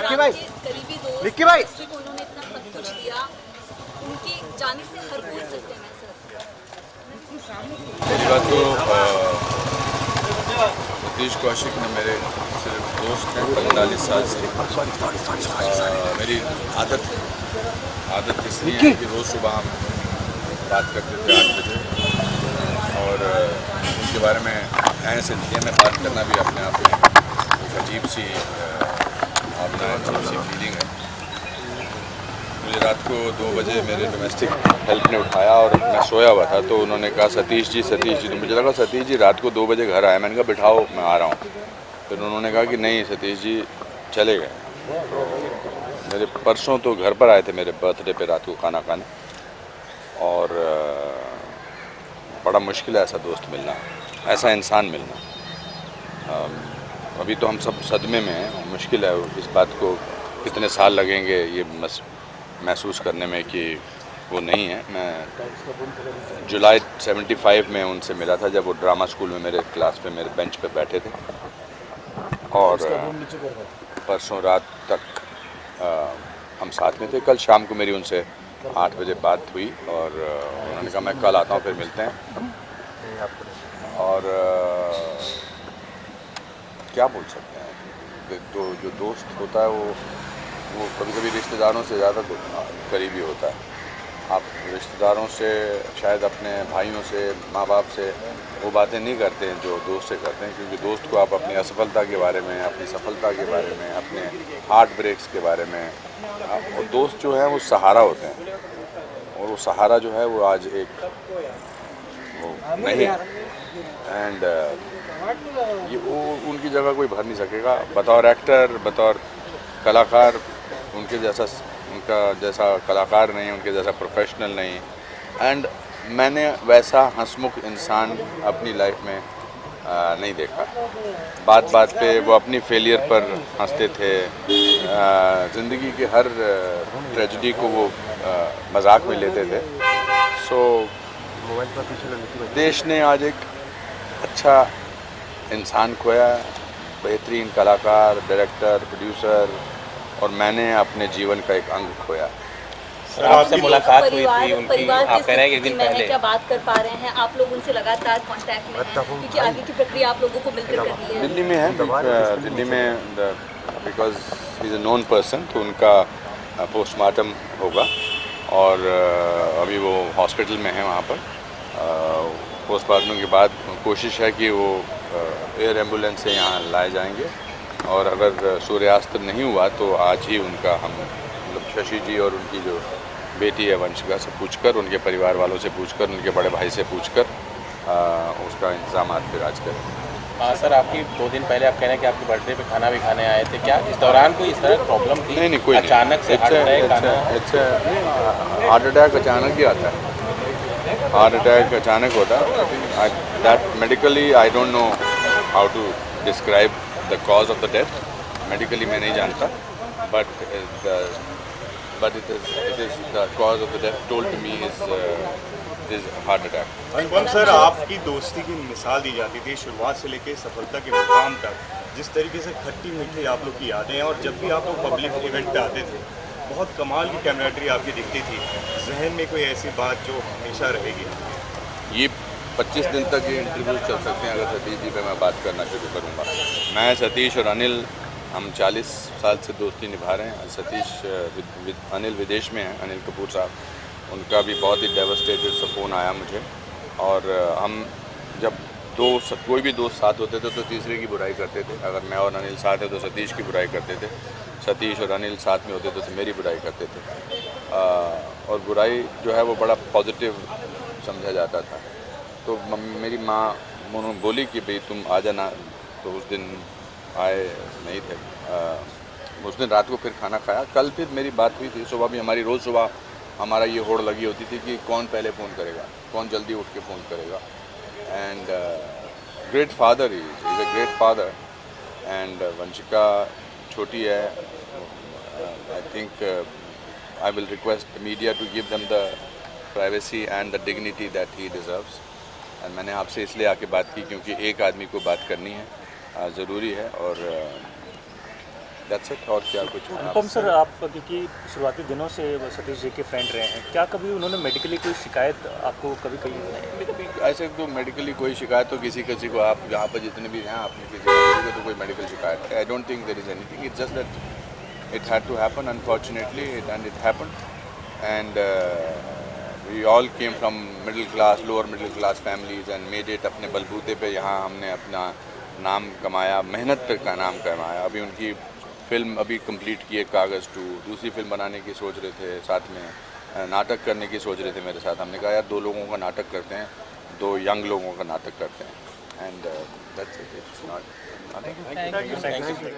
विक्की भाई, करीबी दोस्त विक्की भाई, को उन्होंने इतना सब कुछ दिया, उनकी जाने से हर कोई सत्य में सर। मेरी बात तो सतीश कौशिक ने मेरे सिर्फ दोस्त हैं 45 साल से। मेरी आदत इसलिए है कि रोज़ सुबह हम बात करते थे 8 बजे, और उनके बारे में ऐसे सिलसिले में बात करना भी अपने आप में एक अजीब सी फीलिंग है। मुझे रात को 2 बजे मेरे डोमेस्टिक हेल्प ने उठाया और मैं सोया हुआ था, तो उन्होंने कहा सतीश जी। तो मुझे लगा सतीश जी रात को 2 बजे घर आए। मैंने कहा बिठाओ मैं आ रहा हूँ। फिर उन्होंने कहा कि नहीं सतीश जी चले गए। तो मेरे परसों तो घर पर आए थे मेरे बर्थडे पे रात को खाना खाने, और बड़ा मुश्किल है ऐसा दोस्त मिलना, ऐसा इंसान मिलना। अभी तो हम सब सदमे में हैं। मुश्किल है इस बात को, कितने साल लगेंगे ये महसूस करने में कि वो नहीं है। मैं जुलाई 75 में उनसे मिला था, जब वो ड्रामा स्कूल में मेरे क्लास पे मेरे बेंच पे बैठे थे, और परसों रात तक हम साथ में थे। कल शाम को मेरी उनसे 8 बजे बात हुई, और उन्होंने कहा मैं कल आता हूँ, फिर मिलते हैं। और क्या बोल सकते हैं, जो दोस्त होता है वो कभी कभी रिश्तेदारों से ज़्यादा करीबी होता है। आप रिश्तेदारों से शायद अपने भाइयों से, माँ बाप से वो बातें नहीं करते हैं जो दोस्त से करते हैं, क्योंकि दोस्त को आप अपनी असफलता के बारे में, अपनी सफलता के बारे में, अपने हार्ट ब्रेक्स के बारे में, और दोस्त जो है वो सहारा होते हैं, और वो सहारा जो है वो आज एक वो नहीं है। एंड ये वो उनकी जगह कोई भर नहीं सकेगा। बतौर एक्टर, बतौर कलाकार, उनका जैसा कलाकार नहीं, उनके जैसा प्रोफेशनल नहीं। एंड मैंने वैसा हंसमुख इंसान अपनी लाइफ में नहीं देखा। बात बात पे वो अपनी फेलियर पर हंसते थे, ज़िंदगी के हर ट्रेजेडी को वो मजाक में लेते थे। सो देश ने आज एक अच्छा इंसान खोया, बेहतरीन कलाकार, डायरेक्टर, प्रोड्यूसर, और मैंने अपने जीवन का एक अंग खोया। सर आपसे मुलाकात हुई थी उनकी, परिवार आप कह रहे हैं कि एक दिन पहले क्या बात कर पा रहे हैं? आप लोग उनसे लगातार कांटेक्ट में हैं, क्योंकि आगे की प्रक्रिया आप लोगों को मिलकर करनी है। दिल्ली में है, दिल्ली में, because he is a known person, तो उनका पोस्टमार्टम होगा, और अभी वो हॉस्पिटल में है वहाँ पर। पोस्टमार्टम के बाद कोशिश है कि वो एयर एम्बुलेंस से यहाँ लाए जाएंगे, और अगर सूर्यास्त नहीं हुआ तो आज ही उनका हम मतलब शशि जी और उनकी जो बेटी है वंशिका से पूछकर, उनके परिवार वालों से पूछकर, उनके बड़े भाई से पूछकर उसका इंतजाम फिर आज करें। हाँ सर, आपकी 2 दिन पहले आप कह रहे हैं कि आपके बर्थडे पे खाना भी खाने आए थे, क्या इस दौरान कोई इस तरह प्रॉब्लम थी? नहीं, कोई अचानक से हार्ट अटैक अचानक ही आता है। हार्ट अटैक अचानक होता है। That medically I don't know how to describe the cause of the death. Medically मैं नहीं जानता, but it is the cause of the death told to me is heart attack. Anupam sir, आपकी दोस्ती की मिसाल दी जाती थी शुरुआत से लेकर सफलता के मुकाम तक। जिस तरीके से खट्टी मीठी आप लोग की यादें हैं, और जब भी आप लोग पब्लिक इवेंट पे आते थे बहुत कमाल की कैमराटरी आपकी दिखती थी। जहन में कोई ऐसी बात जो हमेशा रहेगी? ये 25 दिन तक ये इंटरव्यू चल सकते हैं अगर सतीश जी पे मैं बात करना शुरू करूँगा। मैं, सतीश और अनिल, हम 40 साल से दोस्ती निभा रहे हैं। सतीश अनिल विदेश में हैं, अनिल कपूर साहब। उनका भी बहुत ही डेवस्टेटेड सा फ़ोन आया मुझे, और हम जब कोई भी दोस्त साथ होते थे तो तीसरे की बुराई करते थे। अगर मैं और अनिल साथ हैं तो सतीश की बुराई करते थे, सतीश और अनिल साथ में होते थे तो मेरी बुराई करते थे। और बुराई जो है वो बड़ा पॉजिटिव समझा जाता था। तो मेरी माँ बोली कि भाई तुम आ जाना, तो उस दिन आए नहीं थे। उस दिन रात को फिर खाना खाया। कल फिर मेरी बात हुई थी सुबह भी। हमारी रोज़ सुबह हमारा ये होड़ लगी होती थी कि कौन पहले फ़ोन करेगा, कौन जल्दी उठ के फ़ोन करेगा। And great father, is a great father. And Vanshika छोटी है। I think I will request the media to give them the privacy and the dignity that he deserves. And मैंने आपसे इसलिए आके बात की क्योंकि एक आदमी को बात करनी है, ज़रूरी है। और दैट्स इट। और क्या कुछ अनुपम सर, आप क्योंकि शुरुआती दिनों से वो सतीश जी के फ्रेंड रहे हैं, क्या कभी उन्होंने मेडिकली कोई शिकायत आपको कभी कही? ऐसे तो मेडिकली कोई शिकायत तो किसी को आप यहाँ पर जितने भी हैं आपने किसी को तो कोई मेडिकल शिकायत है, I don't think there is anything, it's just that it had to happen unfortunately and it happen and we all came from middle class, lower middle class families and made it अपने बलबूते पे यहाँ हमने अपना नाम कमाया, मेहनत पे का नाम कमाया। अभी उनकी फिल्म अभी कंप्लीट की है कागज़ 2, दूसरी फिल्म बनाने की सोच रहे थे, साथ में नाटक करने की सोच रहे थे मेरे साथ। हमने कहा यार 2 लोगों का नाटक करते हैं, 2 यंग लोगों का नाटक करते हैं and that's it, it's not thank you.